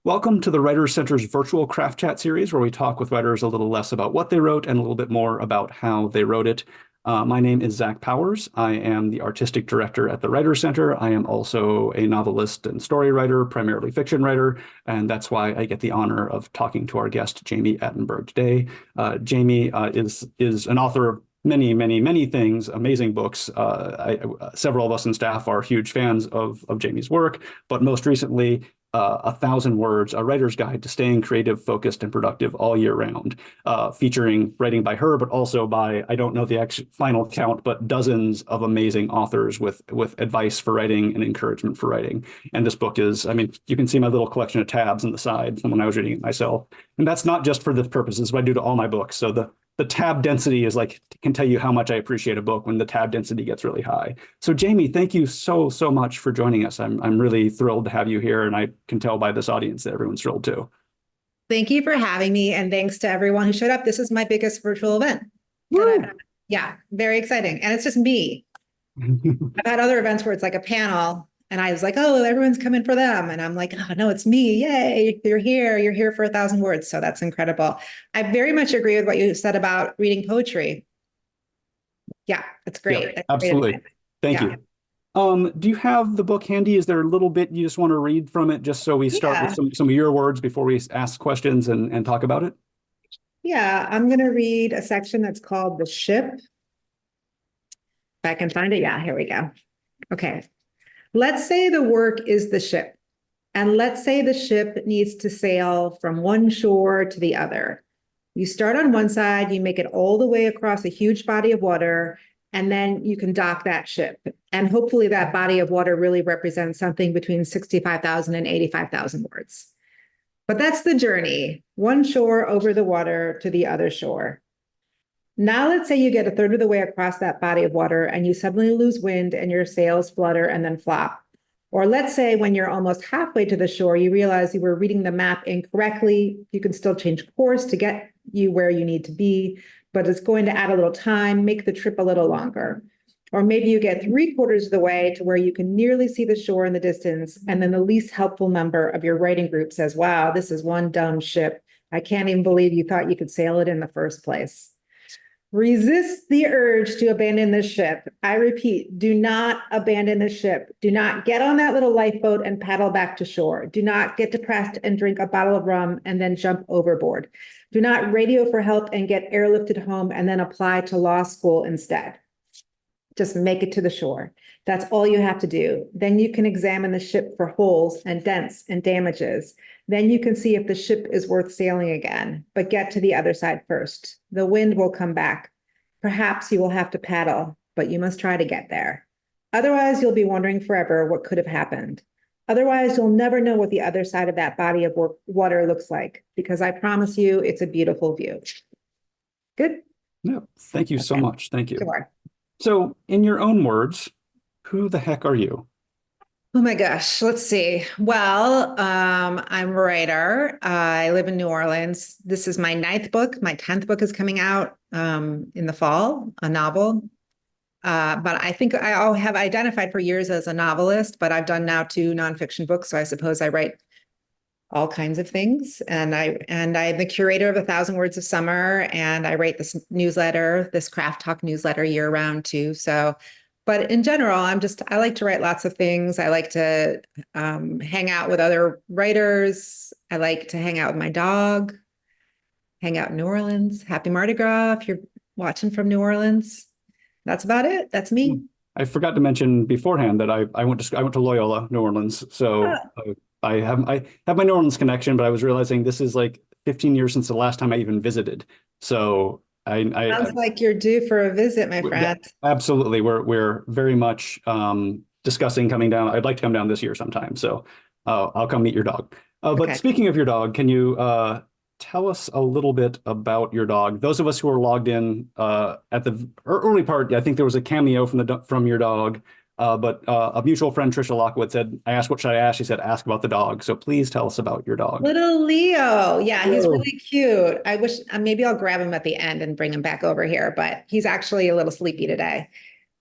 Welcome to the Writers Center's virtual craft chat series, where we talk with writers a little less about what they wrote and a little bit more about how they wrote it. My name is Zach Powers. I am the artistic director at the Writers Center. I am also a novelist and story writer, primarily fiction writer, and that's why I get the honor of talking to our guest, Jami Attenberg, today. Jami is an author of many, many, many things, amazing books. Several of us in staff are huge fans of Jami's work, but most recently, 1,000 Words, a writer's guide to staying creative, focused, and productive all year round, featuring writing by her, but also by, I don't know the final count, but dozens of amazing authors with advice for writing and encouragement for writing. And this book is, I mean, you can see my little collection of tabs on the side from when I was reading it myself. And that's not just for this purpose, it's what I do to all my books. So the tab density is like, can tell you how much I appreciate a book when the tab density gets really high. So Jami, thank you so much for joining us. I'm really thrilled to have you here, and I can tell by this audience that everyone's thrilled too. Thank you for having me, and thanks to everyone who showed up. This is my biggest virtual event. Yeah, very exciting. And it's just me. I've had other events where it's like a panel, and I was like, oh, everyone's coming for them. And I'm like, oh, no, it's me. Yay, you're here. You're here for 1,000 words. So that's incredible. I very much agree with what you said about reading poetry. Yeah, that's great. Yeah, That's absolutely. great. Thank you. Do you have the book handy? Is there a little bit you just want to read from it, just so we start with some of your words before we ask questions and talk about it? Yeah, I'm going to read a section that's called The Ship. If I can find it. Yeah, here we go. Okay. Let's say the work is the ship, and let's say the ship needs to sail from one shore to the other. You start on one side, you make it all the way across a huge body of water, and then you can dock that ship. And hopefully that body of water really represents something between 65,000 and 85,000 words. But that's the journey, one shore over the water to the other shore. Now let's say you get a third of the way across that body of water and you suddenly lose wind and your sails flutter and then flop. Or let's say when you're almost halfway to the shore, you realize you were reading the map incorrectly. You can still change course to get you where you need to be, but it's going to add a little time, make the trip a little longer. Or maybe you get 3/4 of the way to where you can nearly see the shore in the distance, and then the least helpful member of your writing group says, wow, this is one dumb ship. I can't even believe you thought you could sail it in the first place. Resist the urge to abandon the ship. I repeat, do not abandon the ship. Do not get on that little lifeboat and paddle back to shore. Do not get depressed and drink a bottle of rum and then jump overboard. Do not radio for help and get airlifted home and then apply to law school instead. Just make it to the shore. That's all you have to do. Then you can examine the ship for holes and dents and damages. Then you can see if the ship is worth sailing again, but get to the other side first. The wind will come back. Perhaps you will have to paddle, but you must try to get there. Otherwise, you'll be wondering forever what could have happened. Otherwise, you'll never know what the other side of that body of water looks like, because I promise you, it's a beautiful view. Good? Yeah, thank you so much. Thank you. Sure. So, in your own words, who the heck are you? Oh my gosh, let's see. Well, I'm a writer. I live in New Orleans. This is my 9th book. My 10th book is coming out in the fall, a novel. But I think I have identified for years as a novelist, but I've done now 2 nonfiction books. So I suppose I write all kinds of things. And I'm the curator of 1,000 Words of Summer, and I write this newsletter, this Craft Talk newsletter year round too. So, but in general, I like to write lots of things. I like to hang out with other writers. I like to hang out with my dog, hang out in New Orleans. Happy Mardi Gras if you're watching from New Orleans. That's about it. That's me. I forgot to mention beforehand that I went to Loyola, New Orleans. So I have my New Orleans connection, but I was realizing this is like 15 years since the last time I even visited. So Sounds like you're due for a visit, my friend. Absolutely. We're very much discussing coming down. I'd like to come down this year sometime. So I'll come meet your dog. But speaking of your dog, can you tell us a little bit about your dog? Those of us who are logged in at the early part, I think there was a cameo from your dog. But a mutual friend, Trisha Lockwood, said, I asked, what should I ask? She said, ask about the dog. So please tell us about your dog. Little Leo. Yeah, he's really cute. I wish maybe I'll grab him at the end and bring him back over here, but he's actually a little sleepy today.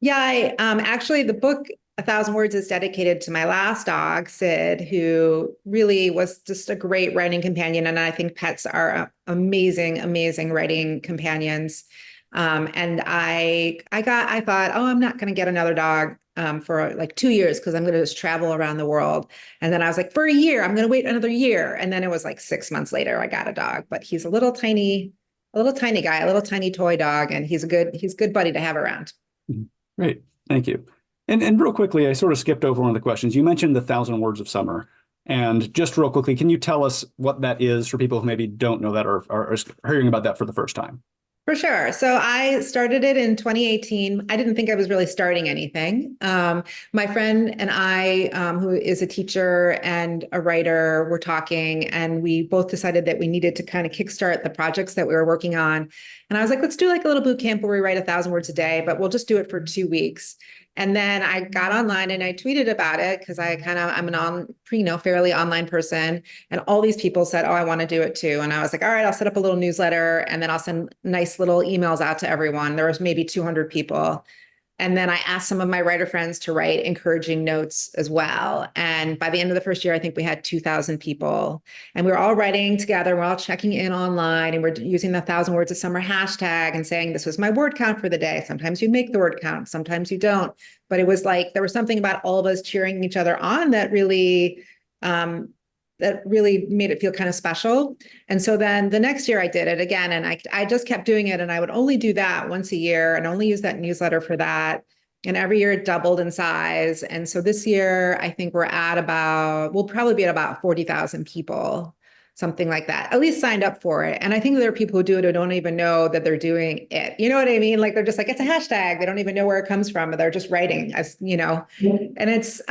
Yeah, actually the book 1,000 Words is dedicated to my last dog, Sid, who really was just a great writing companion. And I think pets are amazing, amazing writing companions. And I thought, oh, I'm not going to get another dog for like 2 years because I'm going to just travel around the world. And then I was like, for a year, I'm going to wait another year. And then it was like 6 months later, I got a dog. But he's a little tiny guy, a little tiny toy dog, and he's a good buddy to have around. Mhm. Great. Thank you. And real quickly, I sort of skipped over one of the questions. You mentioned the 1,000 Words of Summer. And just real quickly, can you tell us what that is for people who maybe don't know that or are hearing about that for the first time? For sure. So I started it in 2018. I didn't think I was really starting anything. My friend and I, who is a teacher and a writer, were talking, and we both decided that we needed to kind of kickstart the projects that we were working on. And I was like, let's do like a little boot camp where we write 1,000 words a day, but we'll just do it for 2 weeks. And then I got online and I tweeted about it because I'm an fairly online person. And all these people said, oh, I want to do it too. And I was like, all right, I'll set up a little newsletter and then I'll send nice little emails out to everyone. There was maybe 200 people. And then I asked some of my writer friends to write encouraging notes as well. And by the end of the first year, I think we had 2,000 people. And we were all writing together. We're all checking in online, and we're using the 1,000 Words of Summer hashtag and saying, this was my word count for the day. Sometimes you make the word count, sometimes you don't. But it was like, there was something about all of us cheering each other on that really made it feel kind of special. And so then the next year I did it again, and I just kept doing it, and I would only do that once a year and only use that newsletter for that. And every year it doubled in size. And so this year I think we'll probably be at about 40,000 people, something like that, at least signed up for it. And I think there are people who do it who don't even know that they're doing it. You know what I mean? Like they're just like, it's a hashtag. They don't even know where it comes from, but they're just writing, and it's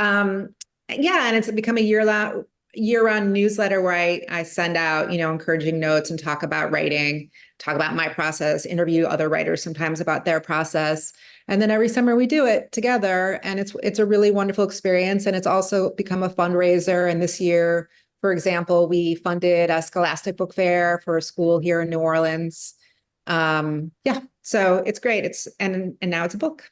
become a year-round newsletter where I send out, encouraging notes and talk about writing, talk about my process, interview other writers sometimes about their process. And then every summer we do it together, and it's a really wonderful experience. And it's also become a fundraiser. And this year, for example, we funded a Scholastic Book Fair for a school here in New Orleans. So it's great. And now it's a book.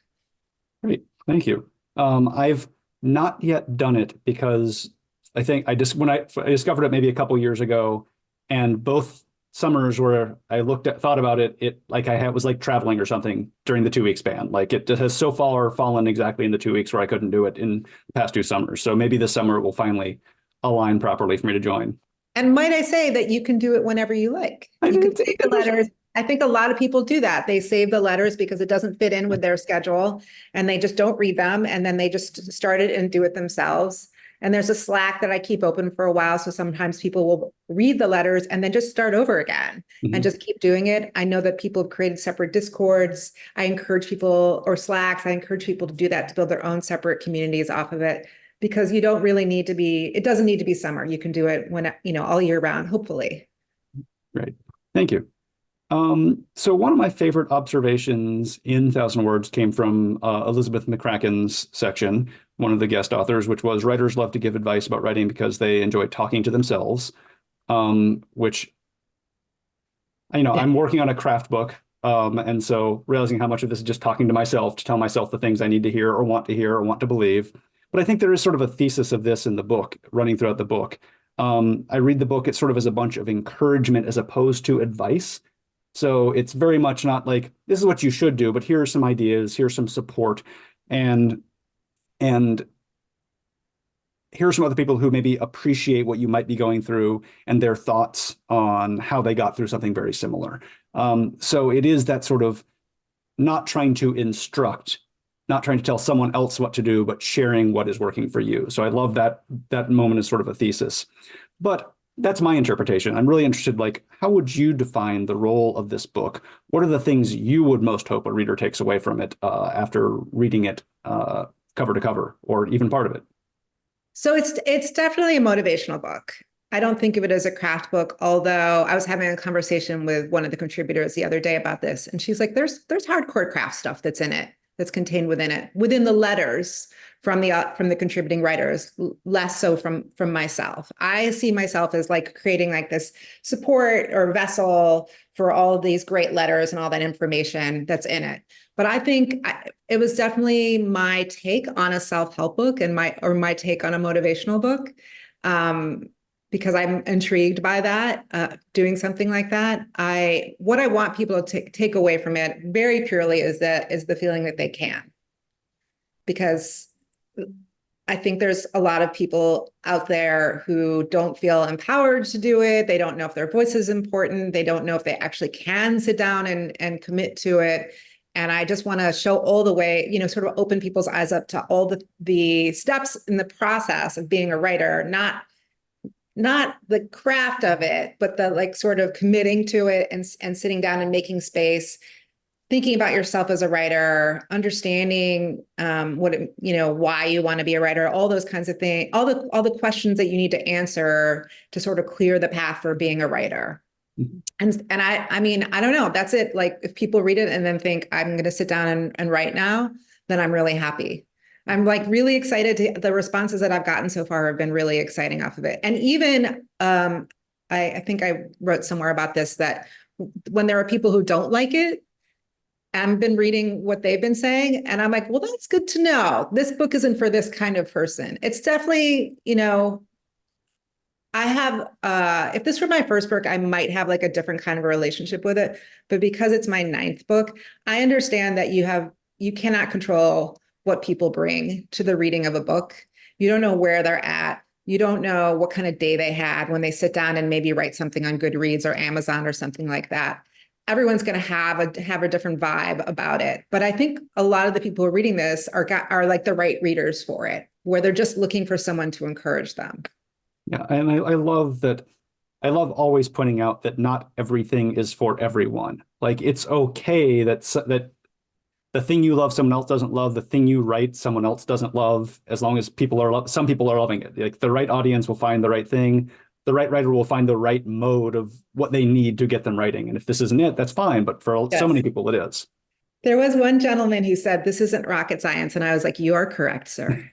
Great. Thank you. I've not yet done it because I think I discovered it maybe a couple years ago, and both summers where I thought about it, was like traveling or something during the 2 week span. Like it has so far fallen exactly in the 2 weeks where I couldn't do it in the past 2 summers. So maybe this summer it will finally align properly for me to join. And might I say that you can do it whenever you like. You can save the letters. I think a lot of people do that. They save the letters because it doesn't fit in with their schedule, and they just don't read them, and then they just start it and do it themselves. And there's a Slack that I keep open for a while. So sometimes people will read the letters and then just start over again and just keep doing it. I know that people have created separate Discords. I encourage people, or Slacks, I encourage people to do that, to build their own separate communities off of it, because it doesn't need to be summer. You can do it all year round, hopefully. Great. Thank you. So one of my favorite observations in 1,000 Words came from Elizabeth McCracken's section, one of the guest authors, which was writers love to give advice about writing because they enjoy talking to themselves, which, I'm working on a craft book. And so realizing how much of this is just talking to myself to tell myself the things I need to hear or want to believe. But I think there is sort of a thesis of this in the book, running throughout the book. I read the book, it's sort of as a bunch of encouragement as opposed to advice. So it's very much not like, this is what you should do, but here are some ideas, here's some support, and here are some other people who maybe appreciate what you might be going through and their thoughts on how they got through something very similar. So it is that sort of not trying to instruct, not trying to tell someone else what to do, but sharing what is working for you. So I love that moment as sort of a thesis. But that's my interpretation. I'm really interested, like, how would you define the role of this book? What are the things you would most hope a reader takes away from it after reading it cover to cover, or even part of it? So it's definitely a motivational book. I don't think of it as a craft book, although I was having a conversation with one of the contributors the other day about this, and she's like, there's hardcore craft stuff that's in it that's contained within it, within the letters from the contributing writers, less so from myself. I see myself as like creating like this support or vessel for all of these great letters and all that information that's in it. But I think it was definitely my take on a self-help book and my take on a motivational book. Because I'm intrigued by that, doing something like that. What I want people to take away from it very purely is the feeling that they can. Because I think there's a lot of people out there who don't feel empowered to do it. They don't know if their voice is important. They don't know if they actually can sit down and commit to it. And I just want to show all the way, sort of open people's eyes up to all the steps in the process of being a writer, not the craft of it, but the like sort of committing to it and sitting down and making space, thinking about yourself as a writer, understanding why you want to be a writer, all those kinds of things, all the questions that you need to answer to sort of clear the path for being a writer. Mm-hmm. And I mean, I don't know, that's it. Like if people read it and then think I'm going to sit down and write now, then I'm really happy. I'm like really excited the responses that I've gotten so far have been really exciting off of it. And even, I think I wrote somewhere about this, that when there are people who don't like it, I've been reading what they've been saying, and I'm like, well, that's good to know. This book isn't for this kind of person. It's definitely, I have, if this were my first book, I might have like a different kind of a relationship with it. But because it's my 9th book, I understand that you cannot control what people bring to the reading of a book. You don't know where they're at. You don't know what kind of day they had when they sit down and maybe write something on Goodreads or Amazon or something like that. Everyone's going to have a different vibe about it. But I think a lot of the people who are reading this are like the right readers for it, where they're just looking for someone to encourage them. Yeah, and I love that. I love always pointing out that not everything is for everyone. Like it's okay that the thing you love someone else doesn't love, the thing you write someone else doesn't love, as long as some people are loving it. Like the right audience will find the right thing. The right writer will find the right mode of what they need to get them writing. And if this isn't it, that's fine. But for so many people, it is. There was one gentleman who said, this isn't rocket science. And I was like, you are correct, sir.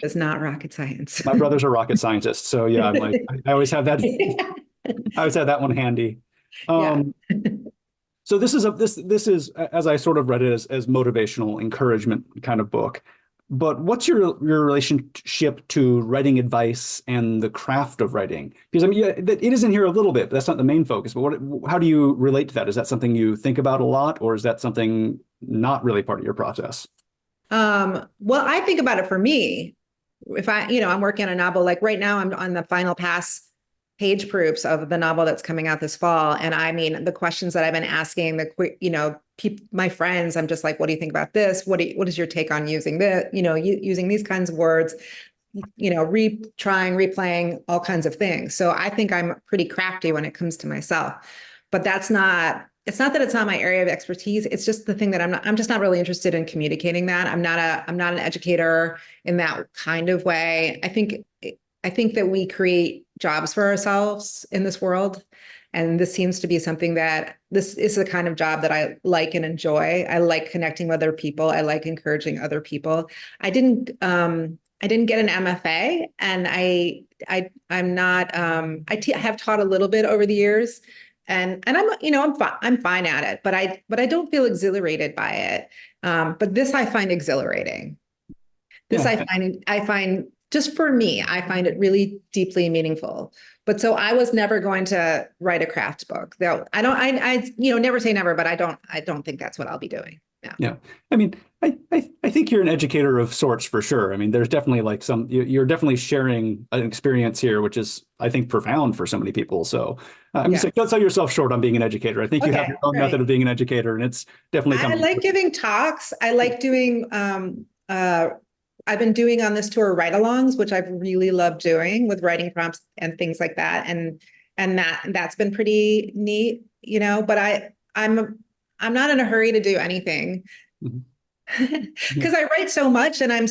It's not rocket science. My brother's a rocket scientist. So yeah, I'm like, I always have that. I always have that one handy. Yeah. So this is as I sort of read it as motivational encouragement kind of book. But what's your relationship to writing advice and the craft of writing? Because I mean, yeah, it is in here a little bit, but that's not the main focus. But how do you relate to that? Is that something you think about a lot, or is that something not really part of your process? Well, I think about it for me. If I'm working on a novel, like right now, I'm on the final pass page proofs of the novel that's coming out this fall. And I mean, the questions that I've been asking, my friends, I'm just like, what do you think about this? What is your take on using this? Using these kinds of words, replaying all kinds of things. So I think I'm pretty crafty when it comes to myself, but it's not that it's not my area of expertise. It's just the thing that I'm just not really interested in communicating that. I'm not an educator in that kind of way. I think that we create jobs for ourselves in this world. And this seems to be something this is the kind of job that I like and enjoy. I like connecting with other people. I like encouraging other people. I didn't get an MFA, and I'm not, I have taught a little bit over the years, and I'm fine at it, but I don't feel exhilarated by it. But this I find exhilarating. This yeah. I find just for me, I find it really deeply meaningful. But so I was never going to write a craft book. Though I never say never, but I don't think that's what I'll be doing. Yeah. Yeah. I mean, I think you're an educator of sorts for sure. I mean, there's definitely like you're definitely sharing an experience here, which is, I think, profound for so many people. So I'm just saying, don't sell yourself short on being an educator. I think you have your own method of being an educator, and it's definitely I like giving talks. I like doing, I've been doing on this tour ride-alongs, which I've really loved doing with writing prompts and things like that. And that's been pretty neat, but I'm not in a hurry to do anything because I write so much, and I'm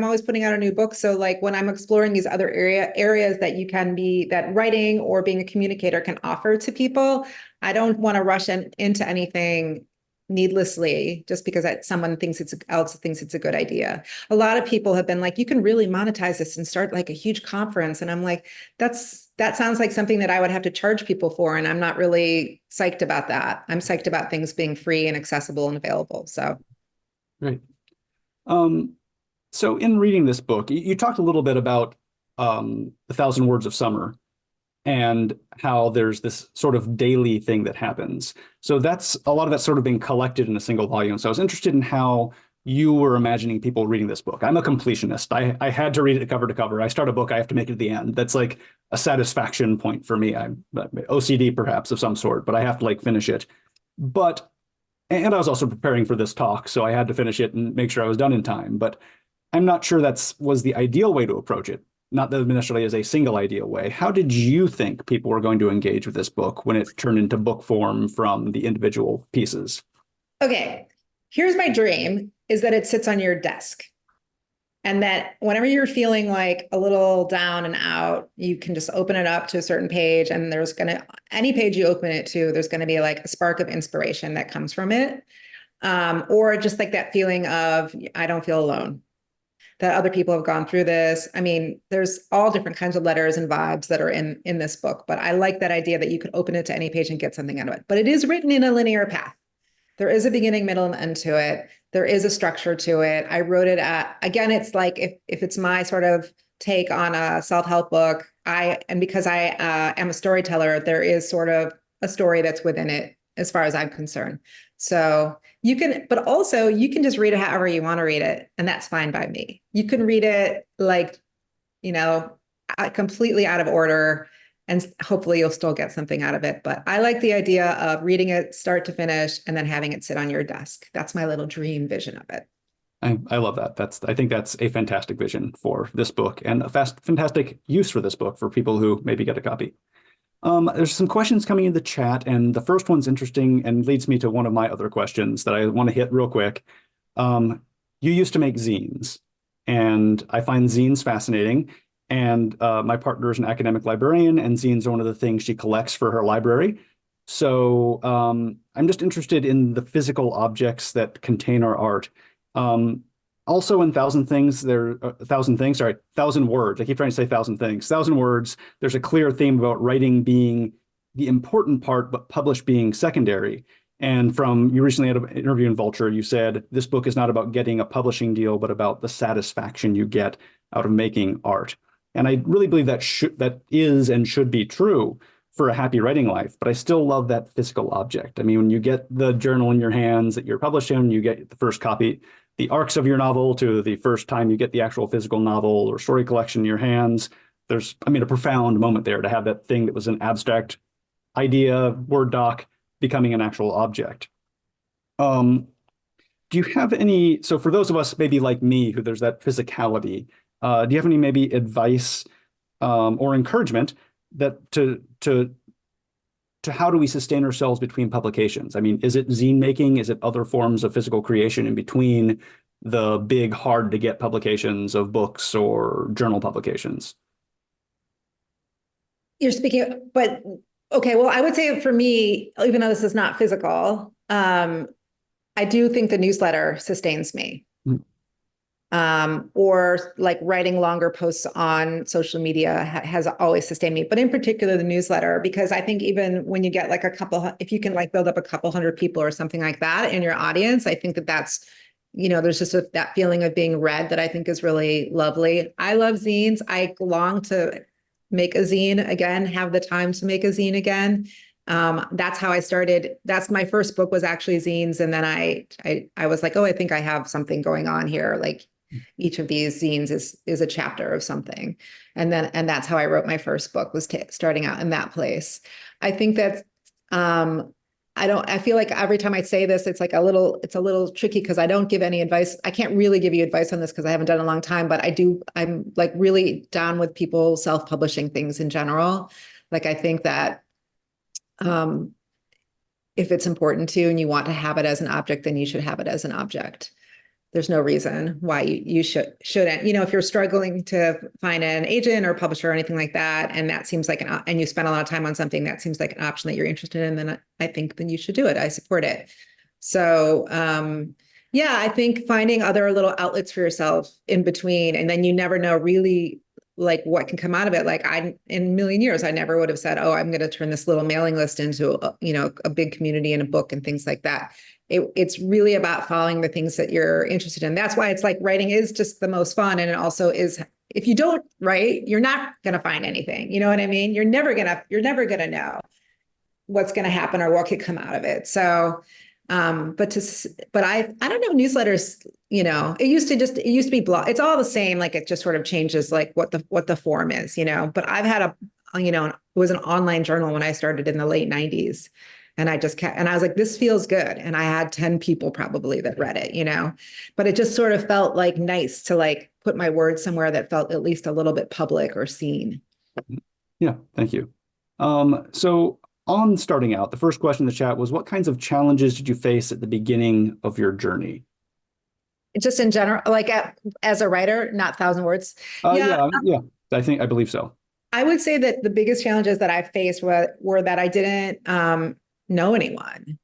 always putting out a new book. So like when I'm exploring these other areas that writing or being a communicator can offer to people, I don't want to rush into anything needlessly just because someone else thinks it's a good idea. A lot of people have been like, you can really monetize this and start like a huge conference. And I'm like, that sounds like something that I would have to charge people for. And I'm not really psyched about that. I'm psyched about things being free and accessible and available. So. Great. So in reading this book, you talked a little bit about The Thousand Words of Summer and how there's this sort of daily thing that happens. So that's a lot of that's sort of being collected in a single volume. So I was interested in how you were imagining people reading this book. I'm a completionist. I had to read it cover to cover. I start a book, I have to make it to the end. That's like a satisfaction point for me. I'm OCD perhaps of some sort, but I have to like finish it. And I was also preparing for this talk, so I had to finish it and make sure I was done in time. But I'm not sure was the ideal way to approach it. Not that necessarily as a single ideal way. How did you think people were going to engage with this book when it turned into book form from the individual pieces? Okay, here's my dream is that it sits on your desk. And that whenever you're feeling like a little down and out, you can just open it up to a certain page, and any page you open it to, there's going to be like a spark of inspiration that comes from it. Or just like that feeling of, I don't feel alone, that other people have gone through this. I mean, there's all different kinds of letters and vibes that are in this book, but I like that idea that you could open it to any page and get something out of it. But it is written in a linear path. There is a beginning, middle, and end to it. There is a structure to it. I wrote it again, it's like if it's my sort of take on a self-help book, because I am a storyteller, there is sort of a story that's within it as far as I'm concerned. So but also you can just read it however you want to read it. And that's fine by me. You can read it like, completely out of order, and hopefully you'll still get something out of it. But I like the idea of reading it start to finish and then having it sit on your desk. That's my little dream vision of it. I love that. I think that's a fantastic vision for this book and a fantastic use for this book for people who maybe get a copy. There's some questions coming in the chat, and the first one's interesting and leads me to one of my other questions that I want to hit real quick. You used to make zines, and I find zines fascinating. And my partner is an academic librarian, and zines are one of the things she collects for her library. So I'm just interested in the physical objects that contain our art. Also in Thousand Words. I keep trying to say Thousand Things. Thousand Words, there's a clear theme about writing being the important part, but publish being secondary. And you recently had an interview in Vulture, you said this book is not about getting a publishing deal, but about the satisfaction you get out of making art. And I really believe that is and should be true for a happy writing life, but I still love that physical object. I mean, when you get the journal in your hands that you're published in, you get the first copy, the arcs of your novel to the first time you get the actual physical novel or story collection in your hands. There's, a profound moment there to have that thing that was an abstract idea, Word doc, becoming an actual object. Do you have so for those of us maybe like me, who there's that physicality, do you have any maybe advice or encouragement to how do we sustain ourselves between publications? I mean, is it zine making? Is it other forms of physical creation in between the big, hard to get publications of books or journal publications? You're speaking, but okay, well, I would say for me, even though this is not physical, I do think the newsletter sustains me. Or like writing longer posts on social media has always sustained me, but in particular the newsletter, because I think even when you get like if you can like build up a couple hundred people or something like that in your audience, I think that's, there's just that feeling of being read that I think is really lovely. I love zines. I long to make a zine again, have the time to make a zine again. That's how I started. That's my first book was actually zines. And then I was like, oh, I think I have something going on here. Like each of these zines is a chapter of something. And that's how I wrote my first book, was starting out in that place. I think that, I feel like every time I say this, it's a little tricky because I don't give any advice. I can't really give you advice on this because I haven't done it in a long time, but I'm like really down with people self-publishing things in general. Like, I think that, if it's important to you and you want to have it as an object, then you should have it as an object. There's no reason why you shouldn't. If you're struggling to find an agent or publisher or anything like that, and that seems like and you spend a lot of time on something that seems like an option that you're interested in, then I think then you should do it. I support it. So, yeah, I think finding other little outlets for yourself in between, and then you never know really like what can come out of it. Like in a million years, I never would have said, oh, I'm going to turn this little mailing list into, a big community and a book and things like that. It's really about following the things that you're interested in. That's why it's like writing is just the most fun. And it also is, if you don't write, you're not going to find anything. You know what I mean? You're never going to know what's going to happen or what could come out of it. So, but I don't know, newsletters, it used to be blog. It's all the same. Like it just sort of changes like what the form is, but I've had it was an online journal when I started in the late 90s. And I just kept, and I was like, this feels good. And I had 10 people probably that read it, but it just sort of felt like nice to like put my words somewhere that felt at least a little bit public or seen. Yeah, thank you. So on starting out, the first question in the chat was, what kinds of challenges did you face at the beginning of your journey? Just in general, like as a writer, not 1,000 words. Yeah, I believe so. I would say that the biggest challenges that I faced were that I didn't know anyone.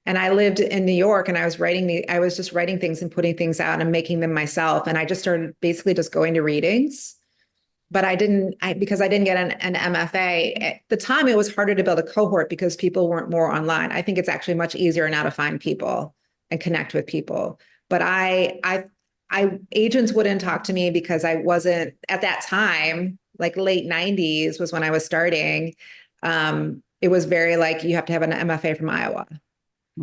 And I lived in New York and I was just writing things and putting things out and making them myself. And I just started basically just going to readings. But because I didn't get an MFA at the time, it was harder to build a cohort because people weren't more online. I think it's actually much easier now to find people and connect with people. But agents wouldn't talk to me because I wasn't at that time, like late 90s was when I was starting. It was very like, you have to have an MFA from Iowa,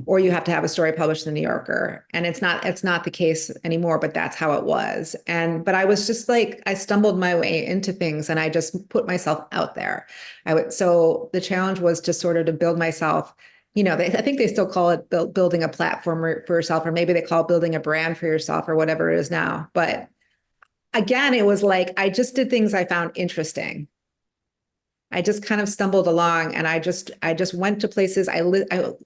or you have to have a story published in the New Yorker. And it's not the case anymore, but that's how it was. But I was just like, I stumbled my way into things and I just put myself out there. So the challenge was just sort of to build myself, I think they still call it building a platform for yourself, or maybe they call it building a brand for yourself or whatever it is now. But again, it was like, I just did things I found interesting. I just kind of stumbled along and I just went to places. I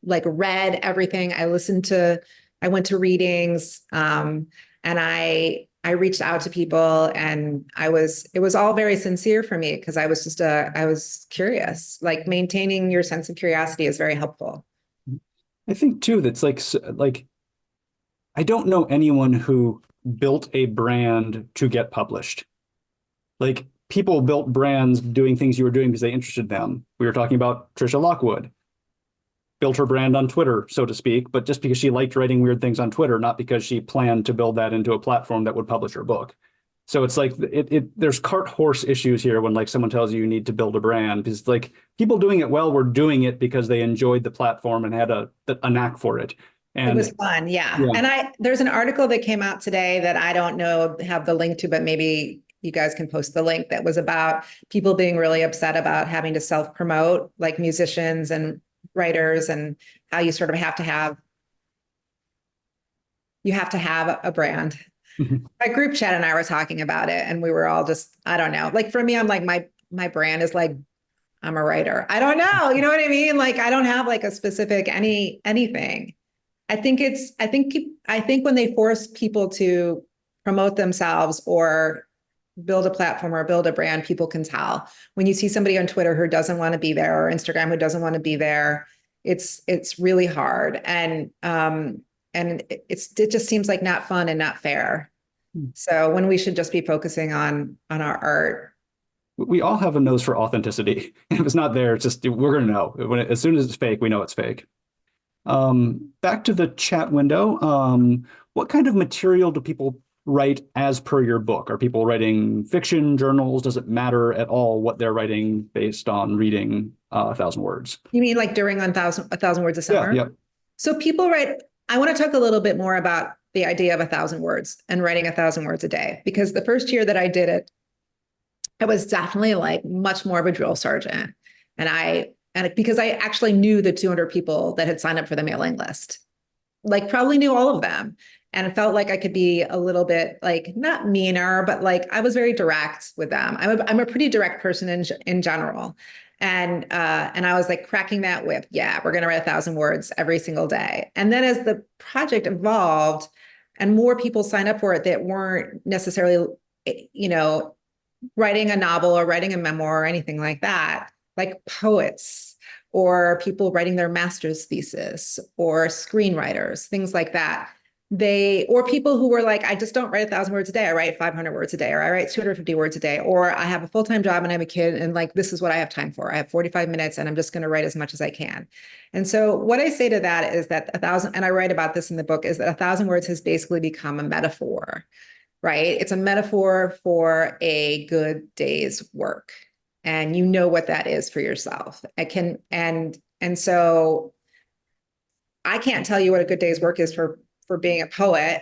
like read everything. I went to readings, and I reached out to people, and it was all very sincere for me because I was curious. Like maintaining your sense of curiosity is very helpful. I think too, that's like, I don't know anyone who built a brand to get published. Like, people built brands doing things you were doing because they interested them. We were talking about Trisha Lockwood, built her brand on Twitter, so to speak, but just because she liked writing weird things on Twitter, not because she planned to build that into a platform that would publish her book. So it's like there's cart horse issues here when like someone tells you need to build a brand, because like people doing it well were doing it because they enjoyed the platform and had a knack for it. And it was fun, yeah. And there's an article that came out today that I don't know have the link to, but maybe you guys can post the link, that was about people being really upset about having to self-promote, like musicians and writers, and how you sort of have to have a brand. My group chat and I were talking about it, and we were all just, I don't know. Like for me, I'm like, my brand is like, I'm a writer. I don't know. You know what I mean? Like, I don't have like a specific anything. I think when they force people to promote themselves or build a platform or build a brand, people can tell. When you see somebody on Twitter who doesn't want to be there, or Instagram who doesn't want to be there, it's really hard. And it just seems like not fun and not fair. So when we should just be focusing on our art. We all have a nose for authenticity. If it's not there, it's just, we're going to know. As soon as it's fake, we know it's fake. Back to the chat window. What kind of material do people write as per your book? Are people writing fiction, journals? Does it matter at all what they're writing based on reading 1,000 words? You mean like during 1,000 words a summer? Yeah. So people write, I want to talk a little bit more about the idea of 1,000 words and writing 1,000 words a day, because the first year that I did it, I was definitely like much more of a drill sergeant. And because I actually knew the 200 people that had signed up for the mailing list, like probably knew all of them. And it felt like I could be a little bit like, not meaner, but like I was very direct with them. I'm a pretty direct person in general. And I was like cracking that whip. Yeah, we're going to write 1,000 words every single day. And then as the project evolved and more people signed up for it that weren't necessarily, writing a novel or writing a memoir or anything like that, like poets or people writing their master's thesis or screenwriters, things like that. Or people who were like, I just don't write 1,000 words a day. I write 500 words a day, or I write 250 words a day, or I have a full-time job and I have a kid and like, this is what I have time for. I have 45 minutes and I'm just going to write as much as I can. And so what I say to that is that 1,000, and I write about this in the book, is that 1,000 words has basically become a metaphor, right? It's a metaphor for a good day's work. And you know what that is for yourself. And so I can't tell you what a good day's work is for being a poet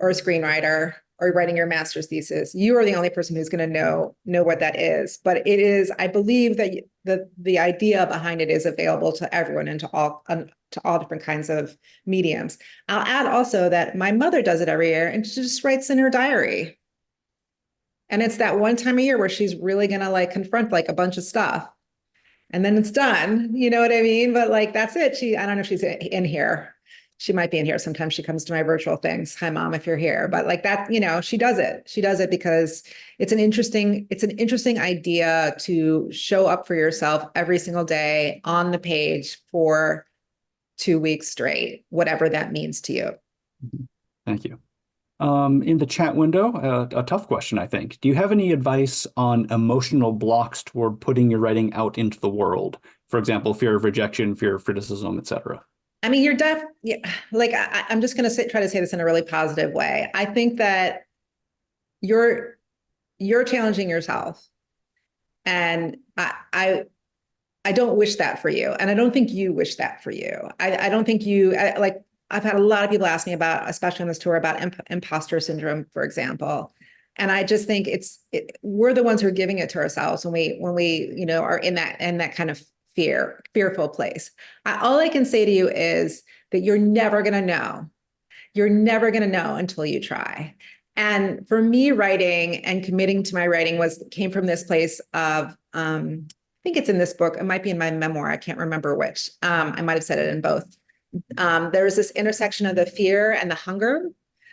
or a screenwriter or writing your master's thesis. You are the only person who's going to know what that is. But it is, I believe that the idea behind it is available to everyone and to all different kinds of mediums. I'll add also that my mother does it every year and she just writes in her diary. And it's that one time a year where she's really going to like confront like a bunch of stuff. And then it's done. You know what I mean? But like, that's it. I don't know if she's in here. She might be in here. Sometimes she comes to my virtual things. Hi, Mom, if you're here. But like that, she does it. She does it because it's an interesting idea to show up for yourself every single day on the page for 2 weeks straight, whatever that means to you. Thank you. In the chat window, a tough question, I think. Do you have any advice on emotional blocks toward putting your writing out into the world? For example, fear of rejection, fear of criticism, etc. I mean, like I'm just going to try to say this in a really positive way. I think that you're challenging yourself, and I don't wish that for you, and I don't think you wish that for you. I don't think like. I've had a lot of people ask me about, especially on this tour, about imposter syndrome, for example. And I just think we're the ones who are giving it to ourselves when we are in that kind of fearful place. All I can say to you is that you're never going to know. You're never going to know until you try. And for me, writing and committing to my writing came from this place of, I think it's in this book. It might be in my memoir. I can't remember which. I might have said it in both. There's this intersection of the fear and the hunger.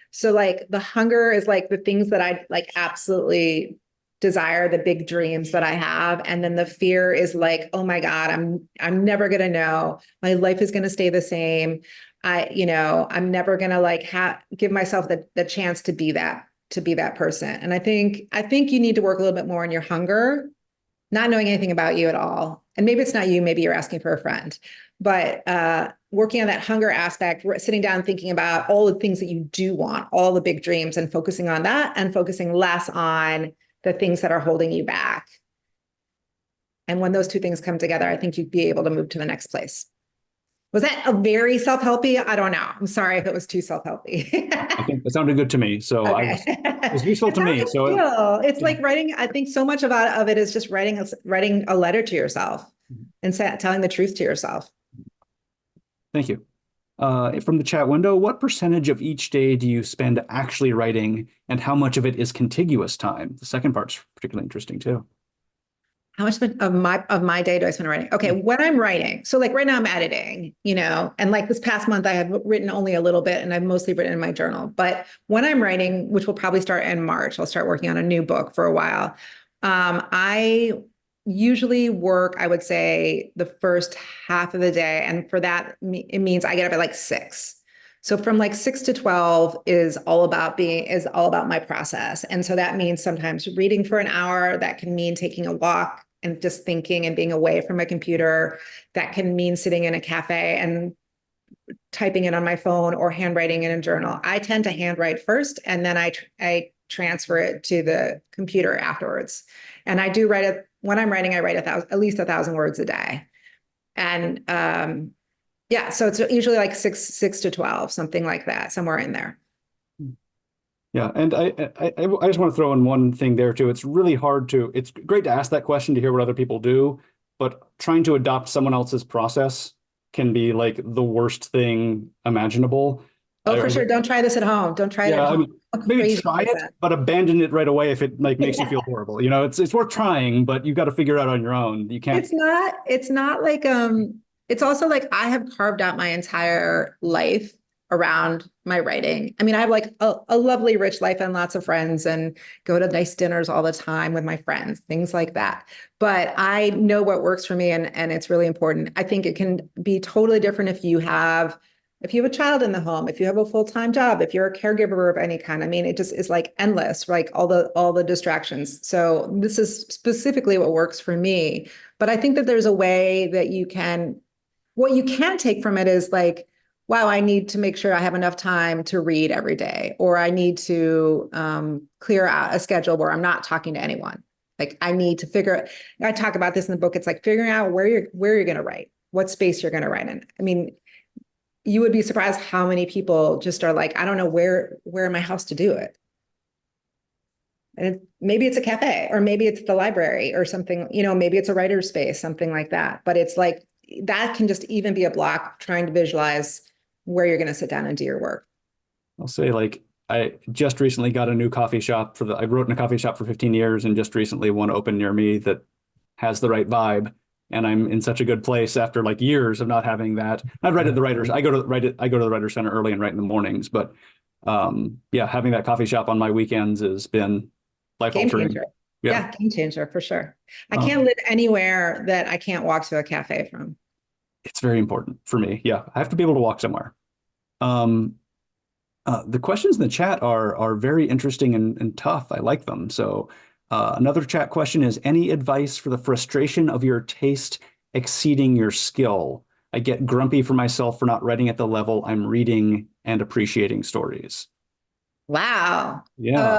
So like the hunger is like the things that I like absolutely desire, the big dreams that I have. And then the fear is like, oh my God, I'm never going to know. My life is going to stay the same. I'm never going to like give myself the chance to be that person. And I think you need to work a little bit more on your hunger, not knowing anything about you at all. And maybe it's not you, maybe you're asking for a friend, but working on that hunger aspect, sitting down, thinking about all the things that you do want, all the big dreams, and focusing on that and focusing less on the things that are holding you back. And when those two things come together, I think you'd be able to move to the next place. Was that a very self-helpy? I don't know. I'm sorry if it was too self-helpy. I think it sounded good to me. So okay. it was useful to me. So it's like writing. I think so much of it is just writing a letter to yourself and telling the truth to yourself. Thank you. From the chat window, what percentage of each day do you spend actually writing, and how much of it is contiguous time? The second part's particularly interesting too. How much of my day do I spend writing? Okay, when I'm writing, so like right now I'm editing, and like this past month I have written only a little bit, and I've mostly written in my journal. But when I'm writing, which will probably start in March, I'll start working on a new book for a while. I usually work, I would say, the first half of the day. And for that, it means I get up at like 6. So from like 6 to 12 is all about my process. And so that means sometimes reading for an hour. That can mean taking a walk and just thinking and being away from my computer. That can mean sitting in a cafe and typing it on my phone or handwriting in a journal. I tend to handwrite first, and then I transfer it to the computer afterwards. And I do write when I'm writing, I write at least 1,000 words a day. And so it's usually like 6 to 12, something like that, somewhere in there. Yeah, and I just want to throw in one thing there too. It's great to ask that question to hear what other people do, but trying to adopt someone else's process can be like the worst thing imaginable. Oh, for sure. Don't try this at home. Don't try it at home. Maybe try it, but abandon it right away if it like makes you feel horrible. It's worth trying, but you got to figure it out on your own. You can't. It's not like it's also like I have carved out my entire life around my writing. I mean, I have like a lovely, rich life and lots of friends and go to nice dinners all the time with my friends, things like that. But I know what works for me and it's really important. I think it can be totally different if you have a child in the home, if you have a full-time job, if you're a caregiver of any kind. I mean, it just is like endless, like all the distractions. So this is specifically what works for me. But I think that there's a way that what you can take from it is like, wow, I need to make sure I have enough time to read every day, or I need to clear out a schedule where I'm not talking to anyone. Like I need to I talk about this in the book. It's like figuring out where you're going to write, what space you're going to write in. I mean, you would be surprised how many people just are like, I don't know where in my house to do it. And maybe it's a cafe, or maybe it's the library or something, maybe it's a writer's space, something like that. But it's like, that can just even be a block trying to visualize where you're going to sit down and do your work. I'll say like I just recently got a new coffee shop I wrote in a coffee shop for 15 years and just recently one opened near me that has the right vibe. And I'm in such a good place after like years of not having that. I write at the writers. I go to the writer center early and write in the mornings, but yeah, having that coffee shop on my weekends has been life Game altering. changer. Yeah. Yeah, game changer for sure. I can't live anywhere that I can't walk to a cafe from. It's very important for me. Yeah, I have to be able to walk somewhere. Um, the questions in the chat are very interesting and tough. I like them. So another chat question is, any advice for the frustration of your taste exceeding your skill? I get grumpy for myself for not writing at the level I'm reading and appreciating stories. Wow. Yeah.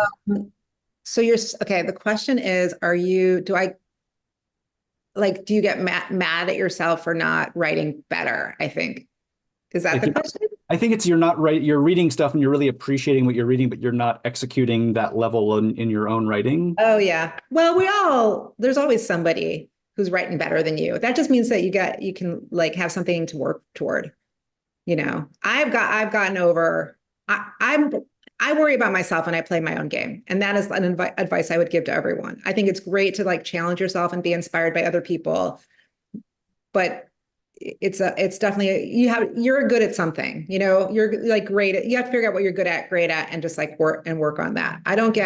So okay. The question is, do you get mad at yourself for not writing better? I think. Is that the question? I think it's you're not right. You're reading stuff and you're really appreciating what you're reading, but you're not executing that level in your own writing. Oh yeah. Well, there's always somebody who's writing better than you. That just means that you can like have something to work toward. I've gotten over, I worry about myself and I play my own game. And that is an advice I would give to everyone. I think it's great to like challenge yourself and be inspired by other people, but it's definitely, you're good at something, you're like great at, you have to figure out what you're great at, and just like work on that. I don't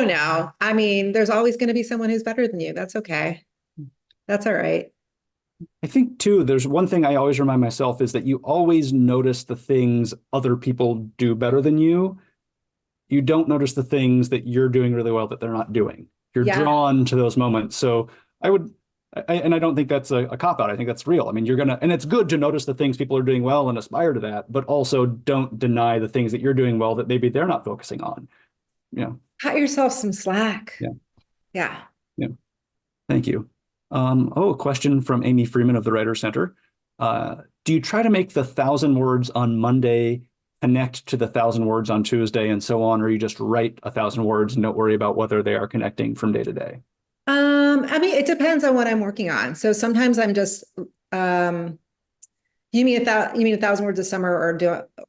know. I mean, there's always going to be someone who's better than you. That's okay. That's all right. I think too, there's one thing I always remind myself is that you always notice the things other people do better than you. You don't notice the things that you're doing really well that they're not doing. You're drawn to those moments. So and I don't think that's a cop out. I think that's real. I mean, and it's good to notice the things people are doing well and aspire to that, but also don't deny the things that you're doing well that maybe they're not focusing on. Yeah. Cut yourself some slack. Yeah. Yeah. Yeah. Thank you. A question from Amy Freeman of the Writer Center. Do you try to make the 1,000 words on Monday connect to the 1,000 words on Tuesday and so on, or you just write 1,000 words and don't worry about whether they are connecting from day to day? I mean, it depends on what I'm working on. So sometimes I'm just, you mean 1,000 words a summer,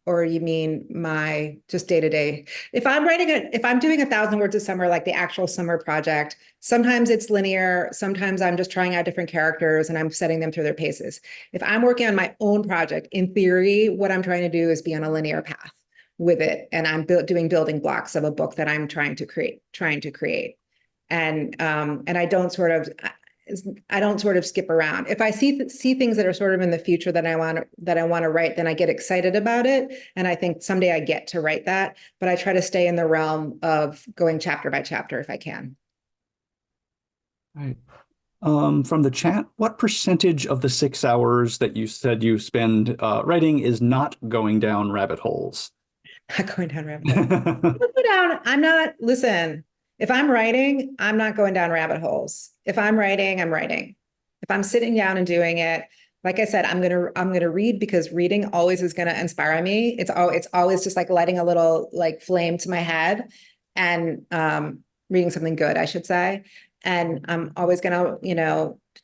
or you mean my just day to day? If I'm doing 1,000 words a summer, like the actual summer project, sometimes it's linear. Sometimes I'm just trying out different characters and I'm setting them through their paces. If I'm working on my own project, in theory, what I'm trying to do is be on a linear path with it, and I'm doing building blocks of a book that I'm trying to create. And I don't sort of skip around. If I see things that are sort of in the future that I want to write, then I get excited about it, and I think someday I get to write that. But I try to stay in the realm of going chapter by chapter if I can. Right. From the chat, what percentage of the 6 hours that you said you spend writing is not going down rabbit holes? Not going down rabbit holes. I'm not. Listen. If I'm writing, I'm not going down rabbit holes. If I'm writing, I'm writing. If I'm sitting down and doing it, like I said, I'm gonna read, because reading always is gonna inspire me. It's always just like lighting a little like flame to my head, and reading something good, I should say. And I'm always gonna,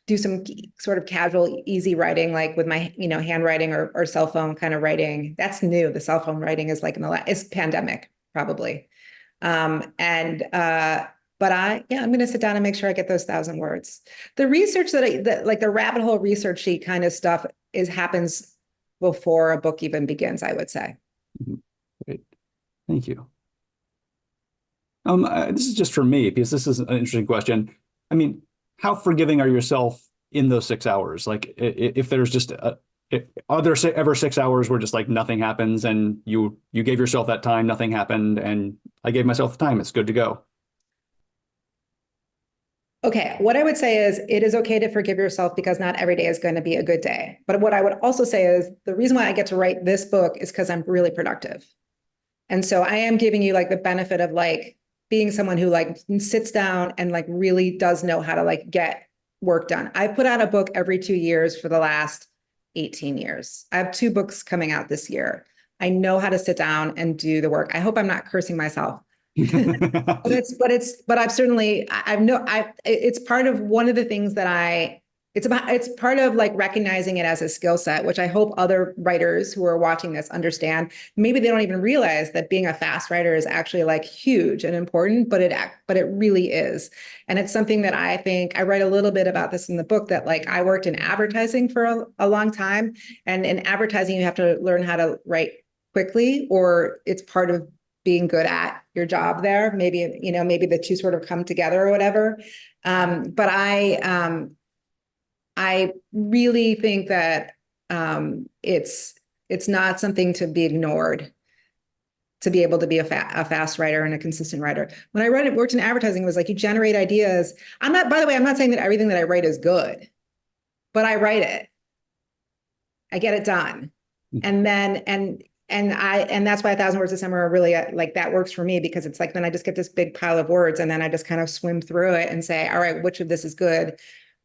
do some sort of casual, easy writing, like with my, handwriting or cell phone kind of writing. That's new. The cell phone writing is like it's pandemic, probably. But I'm going to sit down and make sure I get those 1,000 words. The research that like the rabbit hole research sheet kind of stuff happens before a book even begins, I would say. Great. Thank you. This is just for me, because this is an interesting question. I mean, how forgiving are yourself in those 6 hours? Like, if there's just are there ever 6 hours where just like nothing happens, and you gave yourself that time, nothing happened, and I gave myself the time, it's good to go. Okay, what I would say is it is okay to forgive yourself because not every day is going to be a good day. But what I would also say is the reason why I get to write this book is because I'm really productive. And so I am giving you like the benefit of like being someone who like sits down and like really does know how to like get work done. I put out a book every 2 years for the last 18 years. I have 2 books coming out this year. I know how to sit down and do the work. I hope I'm not cursing myself. But I've certainly, it's part of one of the things that it's part of like recognizing it as a skill set, which I hope other writers who are watching this understand. Maybe they don't even realize that being a fast writer is actually like huge and important, but it really is. And it's something that I think I write a little bit about this in the book, that like I worked in advertising for a long time. And in advertising, you have to learn how to write quickly, or it's part of being good at your job there. Maybe, maybe the two sort of come together or whatever. But I really think that it's not something to be ignored, to be able to be a fast writer and a consistent writer. When I worked in advertising, it was like you generate ideas. By the way, I'm not saying that everything that I write is good, but I write it. I get it done. And then, and that's why 1,000 words a summer are really like that works for me, because it's like, then I just get this big pile of words and then I just kind of swim through it and say, all right, which of this is good?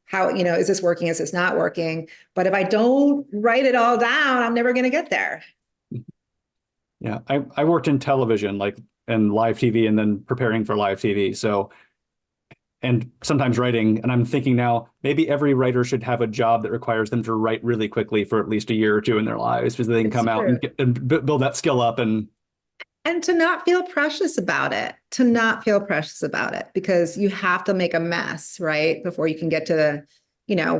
How, is this working? Is this not working? But if I don't write it all down, I'm never going to get there. Yeah, I worked in television, like, and live TV, and then preparing for live TV. So, and sometimes writing, and I'm thinking now, maybe every writer should have a job that requires them to write really quickly for at least a year or two in their lives, because they can come out and build that skill up and to not feel precious about it, because you have to make a mess, right? Before you can get to the,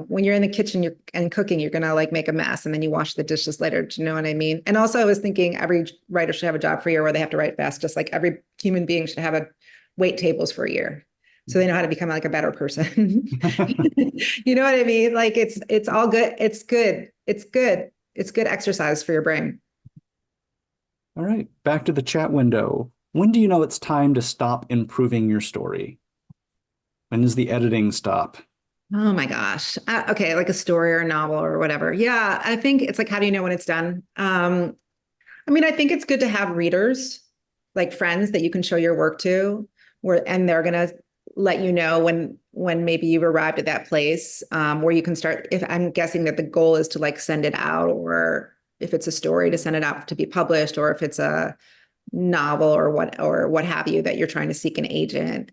when you're in the kitchen and cooking, you're going to like make a mess and then you wash the dishes later. Do you know what I mean? And also I was thinking every writer should have a job for a year where they have to write fast, just like every human being should have wait tables for a year, so they know how to become like a better person. You know what I mean? Like it's all good. It's good. It's good. It's good exercise for your brain. All right, back to the chat window. When do you know it's time to stop improving your story? When does the editing stop? Oh my gosh. Okay, like a story or a novel or whatever. Yeah, I think it's like, how do you know when it's done? I mean, I think it's good to have readers, like friends that you can show your work to, and they're gonna let you know when maybe you've arrived at that place where you can start. If I'm guessing that the goal is to like send it out, or if it's a story to send it out to be published, or if it's a novel or what have you, that you're trying to seek an agent.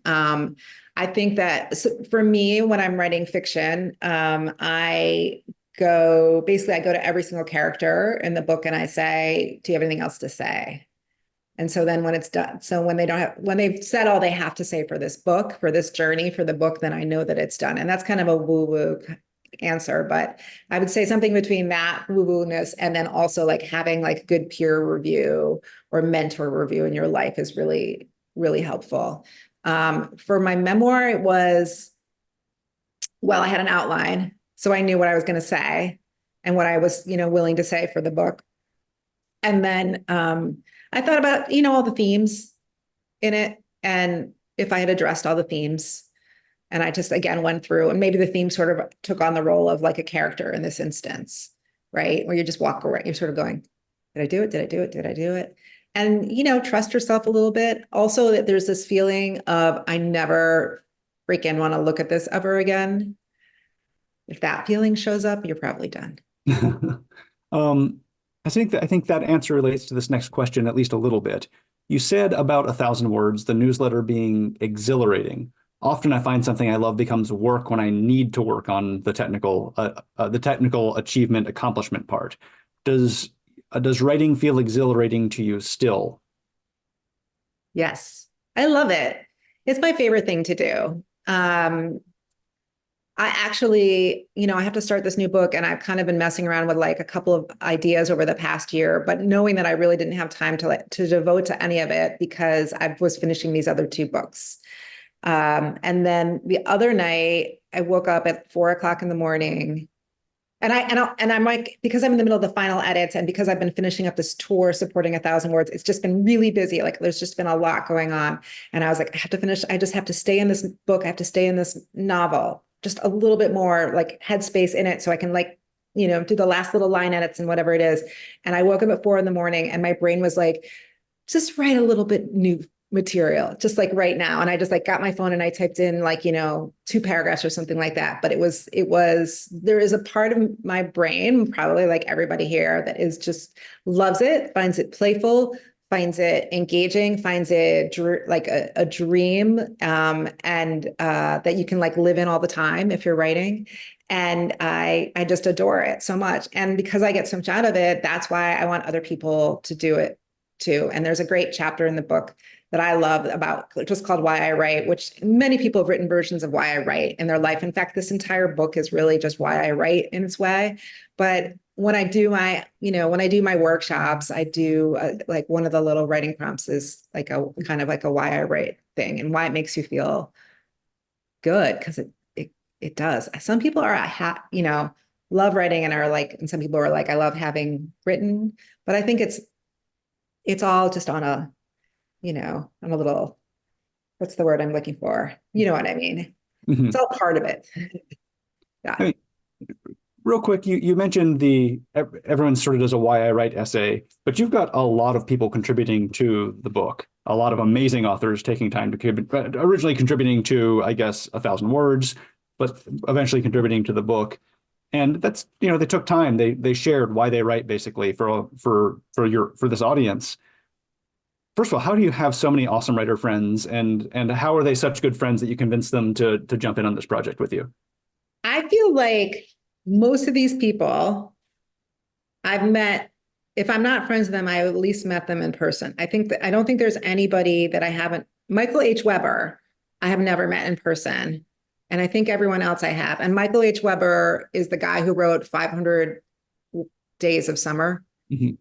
I think that for me, when I'm writing fiction, I go to every single character in the book and I say, do you have anything else to say? And so then when it's done, so when they've said all they have to say for this book, for this journey, for the book, then I know that it's done. And that's kind of a woo-woo answer, but I would say something between that woo-woo-ness and then also like having like good peer review or mentor review in your life is really, really helpful. For my memoir, it was, well, I had an outline, so I knew what I was going to say and what I was, willing to say for the book. And then I thought about, all the themes in it, and if I had addressed all the themes. And I just, again, went through, and maybe the theme sort of took on the role of like a character in this instance, right? Where you just walk around, you're sort of going, did I do it? Did I do it? Did I do it? And, trust yourself a little bit. Also, that there's this feeling of, I never freaking want to look at this ever again. If that feeling shows up, you're probably done. um, I think that answer relates to this next question at least a little bit. You said about 1,000 words, the newsletter being exhilarating. Often I find something I love becomes work when I need to work on the technical achievement accomplishment part. Does writing feel exhilarating to you still? Yes, I love it. It's my favorite thing to do. I actually, I have to start this new book and I've kind of been messing around with like a couple of ideas over the past year, but knowing that I really didn't have time to devote to any of it because I was finishing these other two books. And then the other night I woke up at 4 o'clock in the morning and I'm like, because I'm in the middle of the final edits and because I've been finishing up this tour supporting 1,000 words, it's just been really busy. Like there's just been a lot going on. And I was like, I have to finish. I just have to stay in this book. I have to stay in this novel, just a little bit more like headspace in it. So I can like, do the last little line edits and whatever it is. And I woke up at 4 in the morning and my brain was like, just write a little bit new material, just like right now. And I just like got my phone and I typed in like, 2 paragraphs or something like that. But there is a part of my brain, probably like everybody here, that is just loves it, finds it playful, finds it engaging, finds it like a dream, and that you can like live in all the time if you're writing. And I just adore it so much. And because I get so much out of it, that's why I want other people to do it too. And there's a great chapter in the book that I love about just called Why I Write, which many people have written versions of Why I Write in their life. In fact, this entire book is really just why I write in its way. But when I do my workshops, I do like one of the little writing prompts is like a kind of like a why I write thing and why it makes you feel good because it does. Some people love writing and are like, and some people are like, I love having written, but I think it's all just on a little, what's the word I'm looking for? You know what I mean? Mhm. It's all part of it. Yeah. I mean, real quick, you mentioned everyone sort of does a why I write essay, but you've got a lot of people contributing to the book, a lot of amazing authors taking time to originally contributing to, I guess, 1,000 words, but eventually contributing to the book. And that's, they took time. They shared why they write basically for this audience. First of all, how do you have so many awesome writer friends, and how are they such good friends that you convince them to jump in on this project with you? I feel like most of these people I've met, if I'm not friends with them, I at least met them in person. I don't think there's anybody that I haven't, Michael H. Weber, I have never met in person. And I think everyone else I have. And Michael H. Weber is the guy who wrote 500 Days of Summer. Mhm.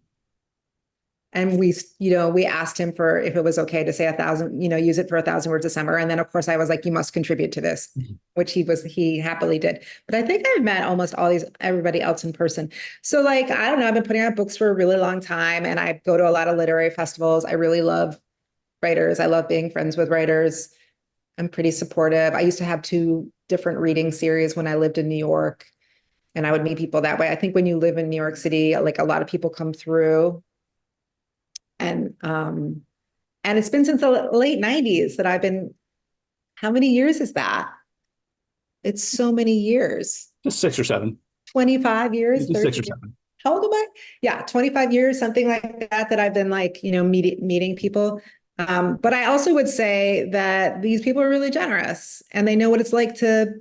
And we asked him for if it was okay to say 1,000, use it for 1,000 words a summer. And then of course I was like, you must contribute to this, which he happily did. But I think I've met almost everybody else in person. So like, I don't know, I've been putting out books for a really long time and I go to a lot of literary festivals. I really love writers. I love being friends with writers. I'm pretty supportive. I used to have 2 different reading series when I lived in New York and I would meet people that way. I think when you live in New York City, like a lot of people come through and it's been since the late 90s that I've been, how many years is that? It's so many years. Just 6 or 7. 25 years, Just 30 6 or years. 7. How old am I? Yeah, 25 years, something like that I've been like, meeting people. But I also would say that these people are really generous and they know what it's like to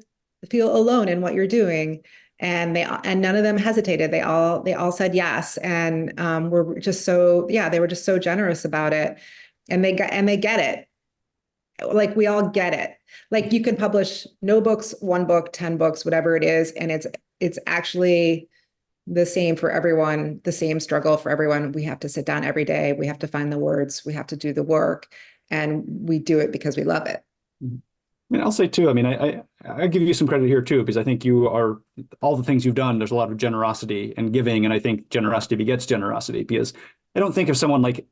feel alone in what you're doing. And none of them hesitated. They all said yes. And were just so, yeah, they were just so generous about it. And they get it. Like we all get it. Like you can publish no books, 1 book, 10 books, whatever it is. And it's actually the same for everyone, the same struggle for everyone. We have to sit down every day. We have to find the words. We have to do the work. And we do it because we love it. Mhm. I mean, I'll say too, I mean, I give you some credit here too, because I think you are, all the things you've done, there's a lot of generosity and giving. And I think generosity begets generosity, because I don't think if someone like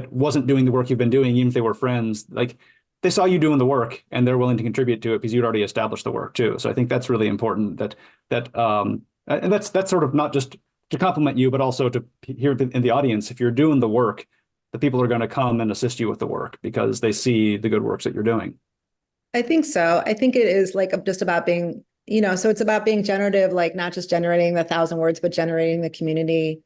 wasn't doing the work you've been doing, even if they were friends, like they saw you doing the work and they're willing to contribute to it because you'd already established the work too. So I think that's really important and that's sort of not just to compliment you, but also to hear in the audience, if you're doing the work, the people are going to come and assist you with the work because they see the good works that you're doing. I think so. I think it is like just about being, so it's about being generative, like not just generating the 1,000 words, but generating the community.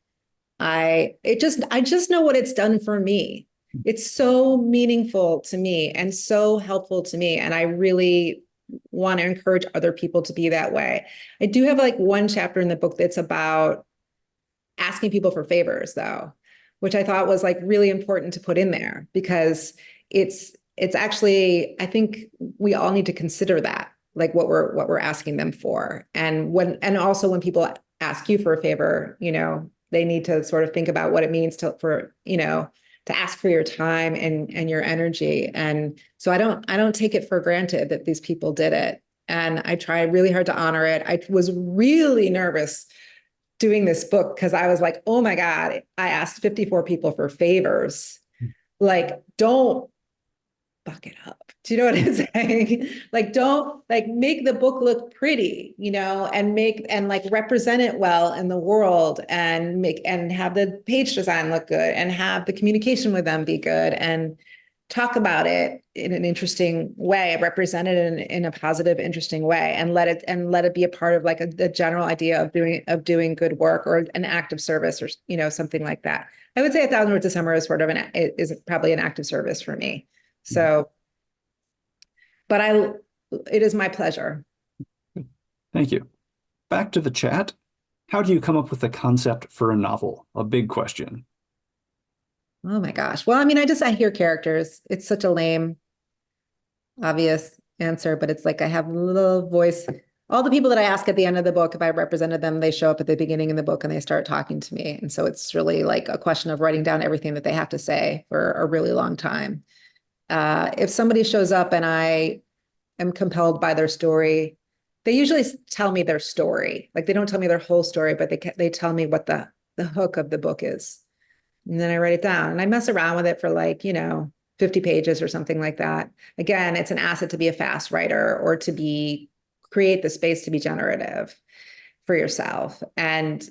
I just know what it's done for me. It's so meaningful to me and so helpful to me. And I really want to encourage other people to be that way. I do have like one chapter in the book that's about asking people for favors though, which I thought was like really important to put in there because it's actually, I think we all need to consider that. like what we're asking them for. And also when people ask you for a favor, they need to sort of think about what it means to ask for your time and your energy. And so I don't take it for granted that these people did it. And I try really hard to honor it. I was really nervous doing this book because I was like, oh my God, I asked 54 people for favors. Like, don't fuck it up. Do you know what I'm saying? Like, don't like make the book look pretty, and like represent it well in the world and have the page design look good and have the communication with them be good and talk about it in an interesting way, represent it in a positive, interesting way, and let it be a part of like the general idea of doing good work or an act of service or something like that. I would say 1,000 Words of Summer is sort of is probably an act of service for me. So, but it is my pleasure. Thank you. Back to the chat. How do you come up with the concept for a novel? A big question. Oh my gosh. Well, I mean, I hear characters. It's such a lame, obvious answer, but it's like I have a little voice. All the people that I ask at the end of the book, if I represented them, they show up at the beginning of the book and they start talking to me. And so it's really like a question of writing down everything that they have to say for a really long time. If somebody shows up and I am compelled by their story, they usually tell me their story. Like they don't tell me their whole story, but they tell me what the hook of the book is. And then I write it down and I mess around with it for 50 pages or something like that. Again, it's an asset to be a fast writer or to create the space to be generative for yourself. And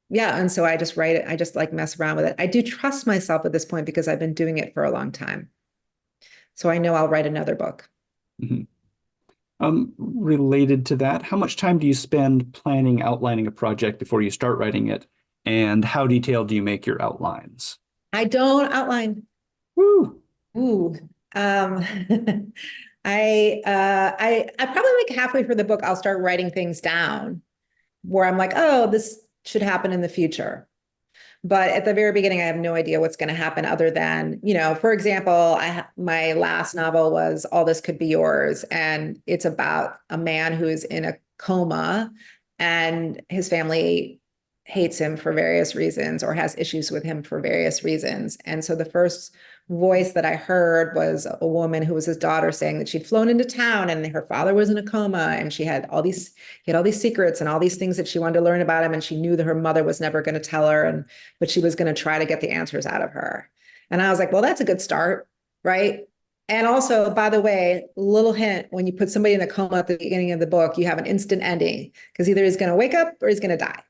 yeah, and so I just write it. I just like mess around with it. I do trust myself at this point because I've been doing it for a long time. So I know I'll write another book. Mm-hmm. Related to that, how much time do you spend planning, outlining a project before you start writing it? And how detailed do you make your outlines? I don't outline. Woo! Ooh. I probably like halfway through the book, I'll start writing things down where I'm like, oh, this should happen in the future. But at the very beginning, I have no idea what's going to happen other than, for example, my last novel was All This Could Be Yours. And it's about a man who's in a coma and his family hates him for various reasons or has issues with him for various reasons. And so the first voice that I heard was a woman who was his daughter saying that she'd flown into town and her father was in a coma and he had all these secrets and all these things that she wanted to learn about him. And she knew that her mother was never going to tell her, but she was going to try to get the answers out of her. And I was like, well, that's a good start, right? And also, by the way, little hint, when you put somebody in a coma at the beginning of the book, you have an instant ending because either he's going to wake up or he's going to die.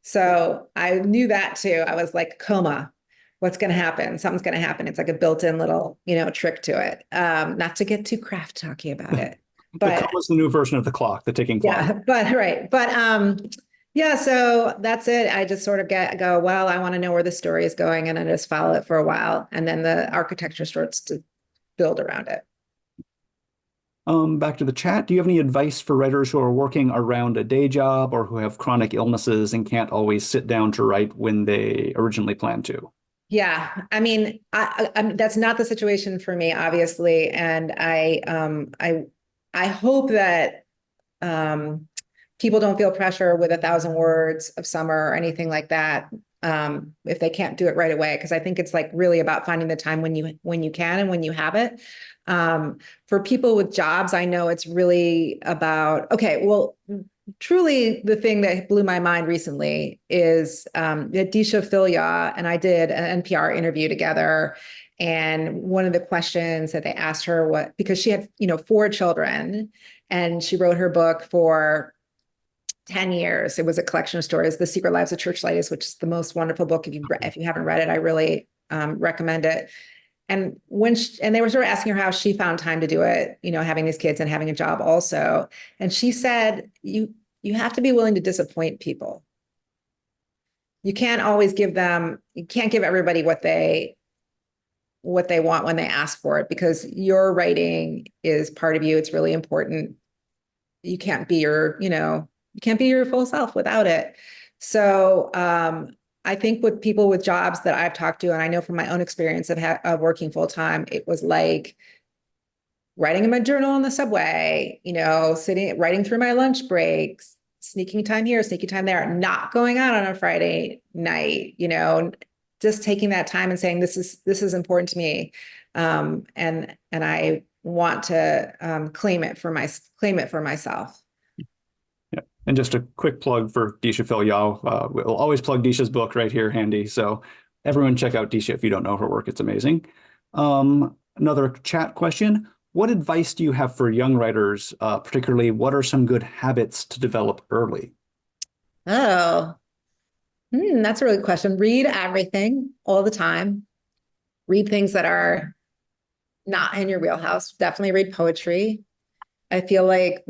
So I knew that too. I was like, coma, what's going to happen? Something's going to happen. It's like a built-in little, trick to it. Not to get too craft talky about it, but the coma is the new version of the clock, the ticking clock. Yeah, but right. But yeah, so that's it. I just sort of go, well, I want to know where the story is going, and I just follow it for a while. And then the architecture starts to build around it. Back to the chat. Do you have any advice for writers who are working around a day job or who have chronic illnesses and can't always sit down to write when they originally planned to? Yeah, I mean, that's not the situation for me, obviously, and I hope that people don't feel pressure with 1,000 words of summer or anything like that if they can't do it right away, because I think it's like really about finding the time when you can and when you have it. For people with jobs, I know it's really about, okay, well, truly the thing that blew my mind recently is Disha Philyaw and I did an NPR interview together. And one of the questions that they asked her because she had, 4 children and she wrote her book for 10 years. It was a collection of stories, The Secret Lives of Church Ladies, which is the most wonderful book. If you haven't read it, I really recommend it. And and they were sort of asking her how she found time to do it, having these kids and having a job also. And she said, you have to be willing to disappoint people. You can't give everybody what they want when they ask for it, because your writing is part of you. It's really important. You can't be your full self without it. So I think with people with jobs that I've talked to, and I know from my own experience of working full time, it was like writing in my journal on the subway, sitting, writing through my lunch breaks, sneaking time here, sneaking time there, not going out on a Friday night, just taking that time and saying, this is important to me. And I want to claim it for myself. Yeah. And just a quick plug for Disha Phil Yao. We'll always plug Disha's book right here handy. So everyone check out Disha if you don't know her work. It's amazing. Another chat question. What advice do you have for young writers, particularly what are some good habits to develop early? Oh, that's a really good question. Read everything all the time. Read things that are not in your wheelhouse. Definitely read poetry. I feel like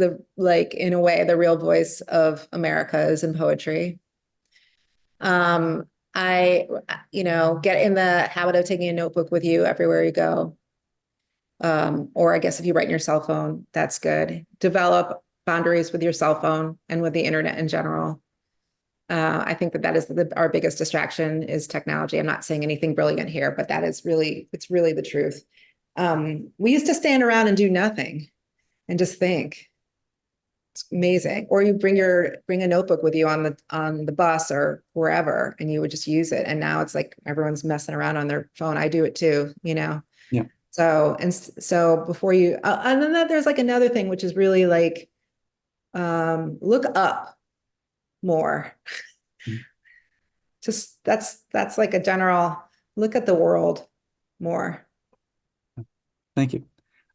in a way, the real voice of America is in poetry. I, get in the habit of taking a notebook with you everywhere you go. Or I guess if you write in your cell phone, that's good. Develop boundaries with your cell phone and with the internet in general. I think that is our biggest distraction is technology. I'm not saying anything brilliant here, but it's really the truth. We used to stand around and do nothing and just think. It's amazing. Or you bring a notebook with you on the bus or wherever, and you would just use it. And now it's like everyone's messing around on their phone. I do it too, Yeah. So before you, and then there's like another thing, which is really like, look up more. Just that's like a general look at the world more. Thank you.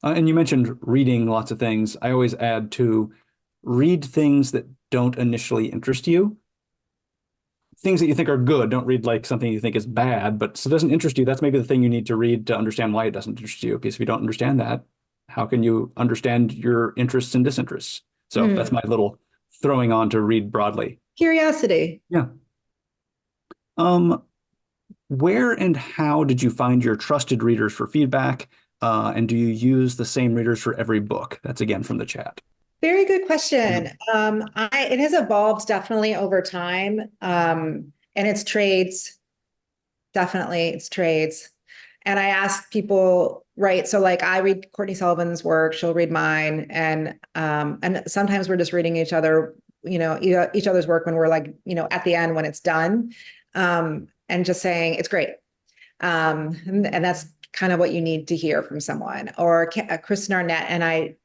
And you mentioned reading lots of things. I always add to read things that don't initially interest you. Things that you think are good. Don't read like something you think is bad, but so it doesn't interest you. That's maybe the thing you need to read to understand why it doesn't interest you. Because if you don't understand that, how can you understand your interests and disinterests? So that's my little throwing on to read broadly. Curiosity. Yeah. Where and how did you find your trusted readers for feedback? And do you use the same readers for every book? That's again from the chat. Very good question. It has evolved definitely over time. And it's trades. Definitely it's trades. And I ask people, right? So like I read Courtney Sullivan's work, she'll read mine. And sometimes we're just reading each other's work when we're like, at the end when it's done. And just saying it's great. And that's kind of what you need to hear from someone. Or Kristen Arnett and I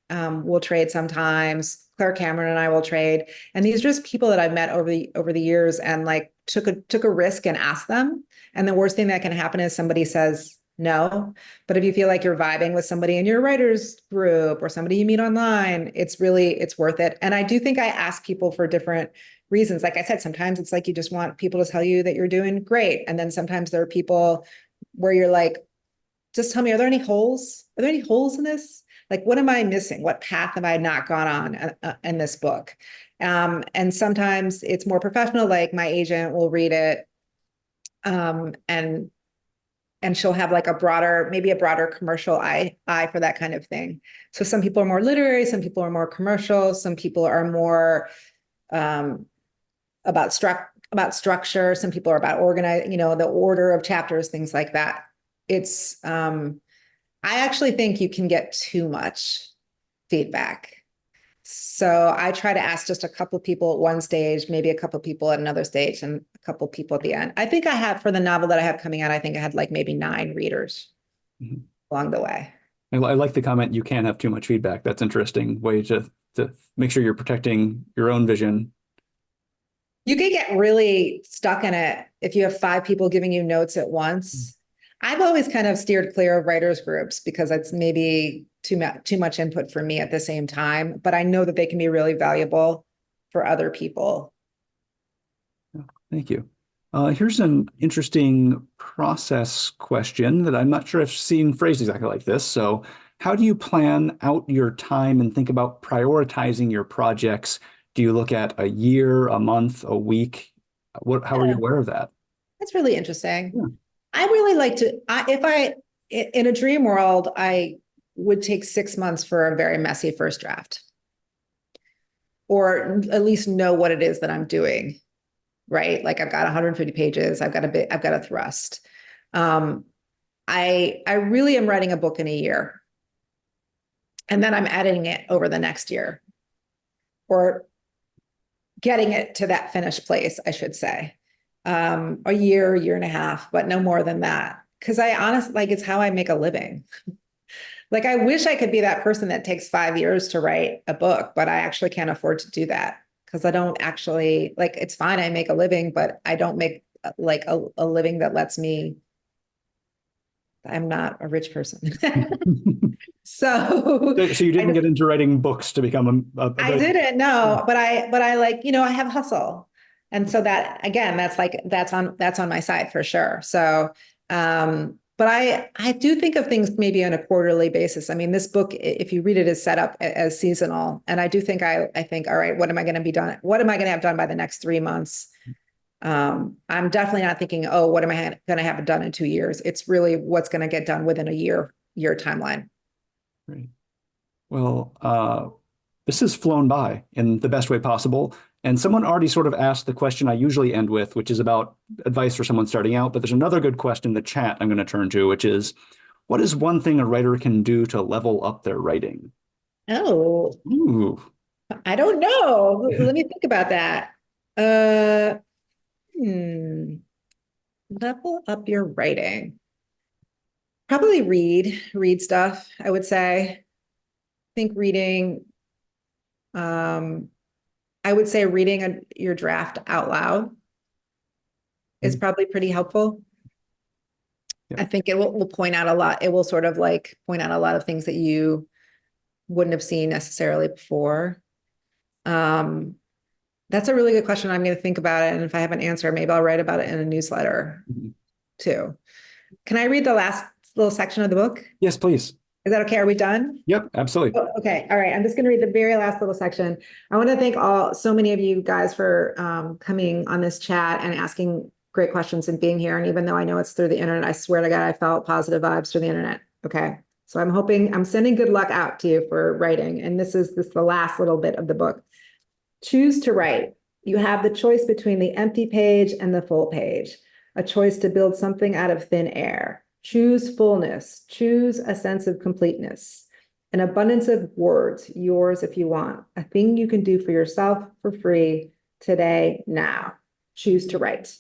will trade sometimes. Claire Cameron and I will trade. And these are just people that I've met over the years and like took a risk and asked them. And the worst thing that can happen is somebody says no. But if you feel like you're vibing with somebody in your writers group or somebody you meet online, it's worth it. And I do think I ask people for different reasons. Like I said, sometimes it's like you just want people to tell you that you're doing great. And then sometimes there are people where you're like, just tell me, are there any holes? Are there any holes in this? Like, what am I missing? What path have I not gone on in this book? And sometimes it's more professional, like my agent will read it. And she'll have like maybe a broader commercial eye for that kind of thing. So some people are more literary, some people are more commercial, some people are more about structure, some people are about organize, the order of chapters, things like that. I actually think you can get too much feedback. So I try to ask just a couple of people at one stage, maybe a couple of people at another stage, and a couple of people at the end. I think I had, for the novel that I have coming out, I think I had like maybe 9 readers along the way. I like the comment, you can't have too much feedback. That's interesting way to make sure you're protecting your own vision. You could get really stuck in it if you have 5 people giving you notes at once. I've always kind of steered clear of writers groups because it's maybe too much input for me at the same time, but I know that they can be really valuable for other people. Thank you. Here's an interesting process question that I'm not sure I've seen phrased exactly like this. So how do you plan out your time and think about prioritizing your projects? Do you look at a year, a month, a week? How are you aware of that? That's really interesting. Yeah. I really like to, in a dream world, I would take 6 months for a very messy first draft, or at least know what it is that I'm doing, right? Like I've got 150 pages, I've got a thrust. I really am writing a book in a year. And then I'm editing it over the next year, or getting it to that finished place, I should say. A year and a half, but no more than that. Because I honestly, like, it's how I make a living. Like, I wish I could be that person that takes 5 years to write a book, but I actually can't afford to do that because I don't actually, like, it's fine. I make a living, but I don't make like a living that lets me, I'm not a rich person. So So you didn't get into writing books to become I didn't know, but I like, I have hustle. And so that, again, that's like, that's on my side for sure. So, but I do think of things maybe on a quarterly basis. I mean, this book, if you read it, is set up as seasonal. And I do think, I think, all right, what am I going to be done? What am I going to have done by the next 3 months? I'm definitely not thinking, oh, what am I going to have done in 2 years? It's really what's going to get done within a year timeline. Great. Well, this has flown by in the best way possible. And someone already sort of asked the question I usually end with, which is about advice for someone starting out. But there's another good question in the chat I'm going to turn to, which is, what is one thing a writer can do to level up their writing? Oh, Ooh. I don't know. Let me think about that. Hmm. Level up your writing. Probably read stuff, I would say. I think reading, I would say reading your draft out loud is probably pretty helpful. Yeah. I think it will point out a lot. It will sort of like point out a lot of things that you wouldn't have seen necessarily before. That's a really good question. I'm going to think about it. And if I have an answer, maybe I'll write about it in a newsletter too. Can I read the last little section of the book? Yes, please. Is that okay? Are we done? Yep, absolutely. Oh, okay. All right. I'm just going to read the very last little section. I want to thank so many of you guys for coming on this chat and asking great questions and being here. And even though I know it's through the internet, I swear to God, I felt positive vibes through the internet. Okay. So I'm sending good luck out to you for writing. And this is the last little bit of the book. Choose to write. You have the choice between the empty page and the full page, a choice to build something out of thin air. Choose fullness. Choose a sense of completeness. An abundance of words, yours if you want. A thing you can do for yourself for free today, now. Choose to write.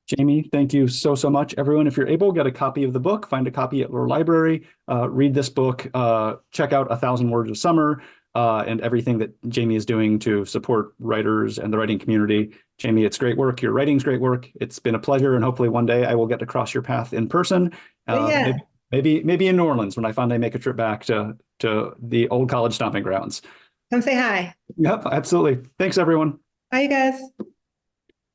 Jami, thank you so much. Everyone, if you're able, get a copy of the book, find a copy at your library, read this book, check out 1,000 Words of Summer, and everything that Jami is doing to support writers and the writing community. Jami, it's great work. Your writing's great work. It's been a pleasure, and hopefully one day I will get to cross your path in person. Yeah. Maybe in New Orleans when I finally make a trip back to the old college stomping grounds. Come say hi. Yep, absolutely. Thanks, everyone. Bye, you guys.